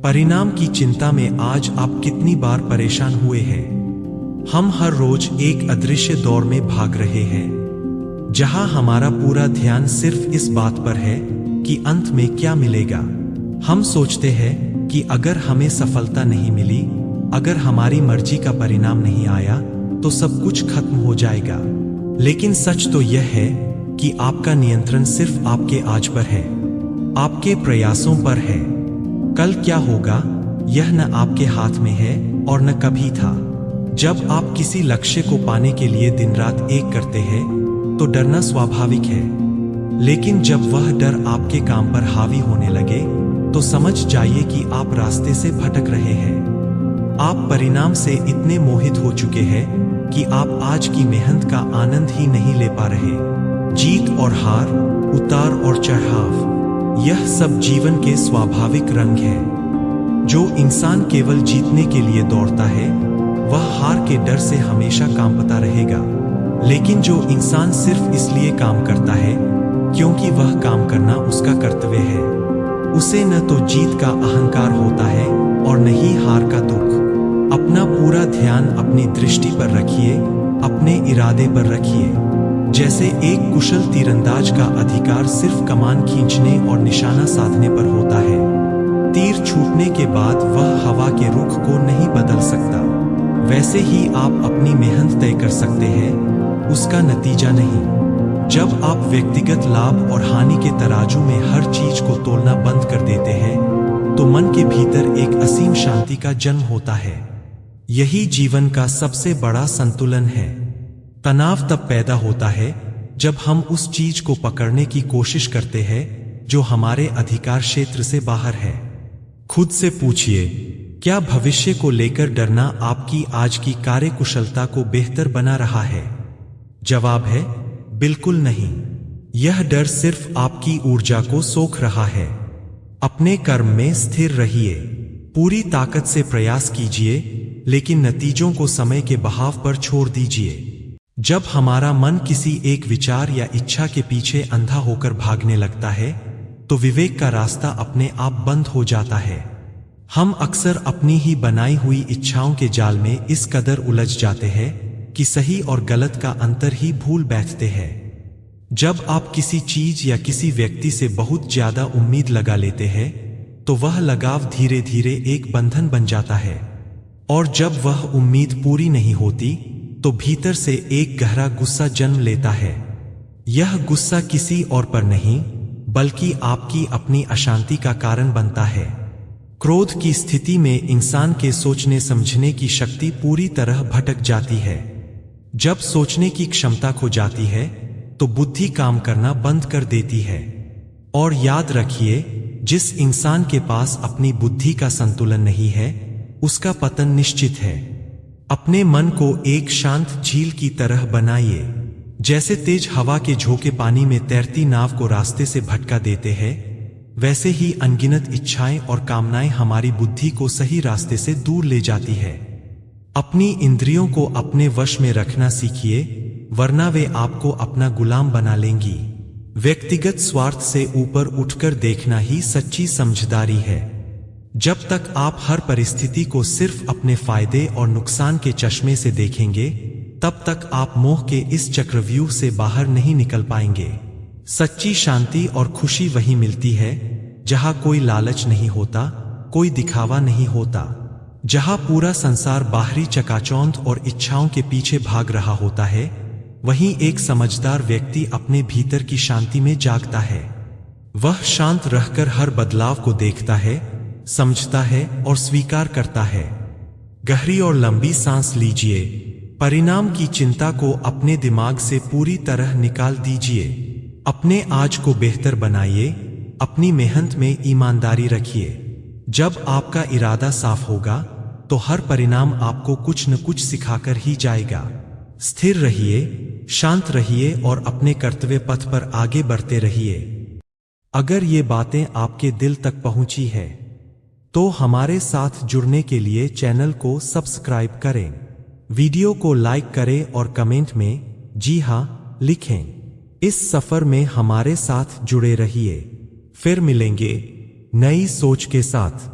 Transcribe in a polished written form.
परिणाम की चिंता में आज आप कितनी बार परेशान हुए हैं? हम हर रोज एक अदृश्य दौर में भाग रहे हैं, जहां हमारा पूरा ध्यान सिर्फ इस बात पर है कि अंत में क्या मिलेगा। हम सोचते हैं कि अगर हमें सफलता नहीं मिली, अगर हमारी मर्जी का परिणाम नहीं आया, तो सब कुछ खत्म हो जाएगा। लेकिन सच तो यह है कि आपका नियंत्रण सिर्फ आपके आज पर है, आपके प्रयासों पर है। कल क्या होगा यह न आपके हाथ में है और न कभी था। जब आप किसी लक्ष्य को पाने के लिए दिन रात एक करते हैं तो डरना स्वाभाविक है, लेकिन जब वह डर आपके काम पर हावी होने लगे तो समझ जाइए कि आप रास्ते से भटक रहे हैं। आप परिणाम से इतने मोहित हो चुके हैं कि आप आज की मेहनत का आनंद ही नहीं ले पा रहे। जीत और हार, उतार और चढ़ाव, यह सब जीवन के स्वाभाविक रंग है। जो इंसान केवल जीतने के लिए दौड़ता है वह हार के डर से हमेशा कांपता रहेगा, लेकिन जो इंसान सिर्फ इसलिए काम करता है क्योंकि वह काम करना उसका कर्तव्य है, उसे न तो जीत का अहंकार होता है और न ही हार का दुख। अपना पूरा ध्यान अपनी दृष्टि पर रखिए, अपने इरादे पर रखिए। जैसे एक कुशल तीरंदाज का अधिकार सिर्फ कमान खींचने और निशाना साधने पर होता है। तीर छूटने के बाद वह हवा के रुख को नहीं बदल सकता, वैसे ही आप अपनी मेहनत तय कर सकते हैं, उसका नतीजा नहीं। जब आप व्यक्तिगत लाभ और हानि के तराजू में हर चीज को तोलना बंद कर देते हैं तो मन के भीतर एक असीम शांति का जन्म होता है। यही जीवन का सबसे बड़ा संतुलन है। तनाव तब पैदा होता है जब हम उस चीज को पकड़ने की कोशिश करते हैं जो हमारे अधिकार क्षेत्र से बाहर है। खुद से पूछिए, क्या भविष्य को लेकर डरना आपकी आज की कार्यकुशलता को बेहतर बना रहा है? जवाब है बिल्कुल नहीं। यह डर सिर्फ आपकी ऊर्जा को सोख रहा है। अपने कर्म में स्थिर रहिए, पूरी ताकत से प्रयास कीजिए, लेकिन नतीजों को समय के बहाव पर छोड़ दीजिए। जब हमारा मन किसी एक विचार या इच्छा के पीछे अंधा होकर भागने लगता है तो विवेक का रास्ता अपने आप बंद हो जाता है। हम अक्सर अपनी ही बनाई हुई इच्छाओं के जाल में इस कदर उलझ जाते हैं कि सही और गलत का अंतर ही भूल बैठते हैं। जब आप किसी चीज या किसी व्यक्ति से बहुत ज्यादा उम्मीद लगा लेते हैं तो वह लगाव धीरे धीरे एक बंधन बन जाता है, और जब वह उम्मीद पूरी नहीं होती तो भीतर से एक गहरा गुस्सा जन्म लेता है। यह गुस्सा किसी और पर नहीं बल्कि आपकी अपनी अशांति का कारण बनता है। क्रोध की स्थिति में इंसान के सोचने समझने की शक्ति पूरी तरह भटक जाती है। जब सोचने की क्षमता खो जाती है तो बुद्धि काम करना बंद कर देती है। और याद रखिए, जिस इंसान के पास अपनी बुद्धि का संतुलन नहीं है उसका पतन निश्चित है। अपने मन को एक शांत झील की तरह बनाइए। जैसे तेज हवा के झोंके पानी में तैरती नाव को रास्ते से भटका देते हैं, वैसे ही अनगिनत इच्छाएं और कामनाएं हमारी बुद्धि को सही रास्ते से दूर ले जाती है। अपनी इंद्रियों को अपने वश में रखना सीखिए, वरना वे आपको अपना गुलाम बना लेंगी। व्यक्तिगत स्वार्थ से ऊपर उठकर देखना ही सच्ची समझदारी है। जब तक आप हर परिस्थिति को सिर्फ अपने फायदे और नुकसान के चश्मे से देखेंगे, तब तक आप मोह के इस चक्रव्यूह से बाहर नहीं निकल पाएंगे। सच्ची शांति और खुशी वहीं मिलती है जहां कोई लालच नहीं होता, कोई दिखावा नहीं होता, जहां पूरा संसार बाहरी चकाचौंध और इच्छाओं के पीछे भाग रहा होता है। वहीं एक समझदार व्यक्ति अपने भीतर की शांति में जागता है। वह शांत रहकर हर बदलाव को देखता है, समझता है और स्वीकार करता है। गहरी और लंबी सांस लीजिए। परिणाम की चिंता को अपने दिमाग से पूरी तरह निकाल दीजिए। अपने आज को बेहतर बनाइए, अपनी मेहनत में ईमानदारी रखिए। जब आपका इरादा साफ होगा तो हर परिणाम आपको कुछ न कुछ सिखाकर ही जाएगा। स्थिर रहिए, शांत रहिए और अपने कर्तव्य पथ पर आगे बढ़ते रहिए। अगर ये बातें आपके दिल तक पहुंची है तो हमारे साथ जुड़ने के लिए चैनल को सब्सक्राइब करें, वीडियो को लाइक करें और कमेंट में जी हाँ लिखें। इस सफर में हमारे साथ जुड़े रहिए। फिर मिलेंगे नई सोच के साथ।